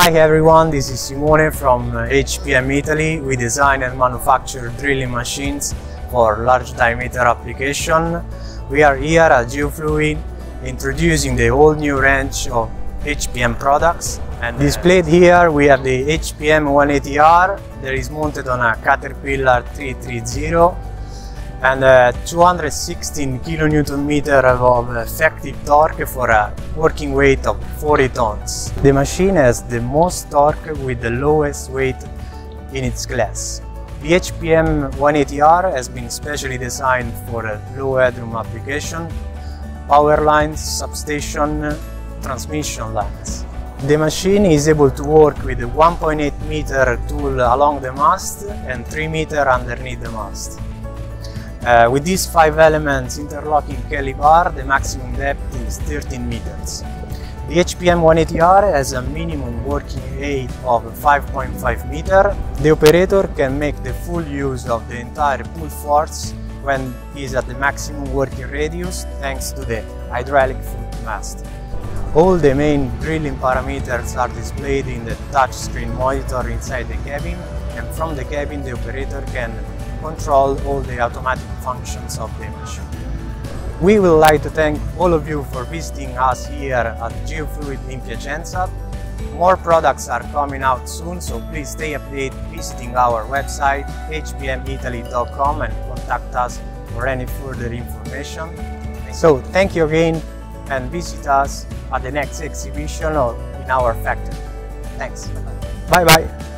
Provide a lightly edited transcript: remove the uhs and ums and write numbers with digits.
Hi everyone, this is Simone from HPM Italy. We design and manufacture drilling machines for large diameter application. We are here at Geofluid introducing the whole new range of HPM products. And displayed here we have the HPM 180R that is mounted on a Caterpillar 330 and 216 kN of effective torque for a working weight of 40 tons. The machine has the most torque with the lowest weight in its class. The HPM 180R has been specially designed for a low headroom application, power lines, substation, transmission lines. The machine is able to work with a 1.8 meter tool along the mast and 3 meter underneath the mast. With these 5 elements interlocking Kelly bar, the maximum depth is 13 meters. The HPM 180R has a minimum working height of 5.5 meter. The operator can make the full use of the entire pull force when he is at the maximum working radius thanks to the hydraulic foot mast. All the main drilling parameters are displayed in the touchscreen monitor inside the cabin, and from the cabin the operator can control all the automatic functions of the machine. We would like to thank all of you for visiting us here at Geofluid in Piacenza. More products are coming out soon, so please stay updated visiting our website hpmitaly.com and contact us for any further information. So thank you again and visit us at the next exhibition or in our factory. Thanks. Bye bye.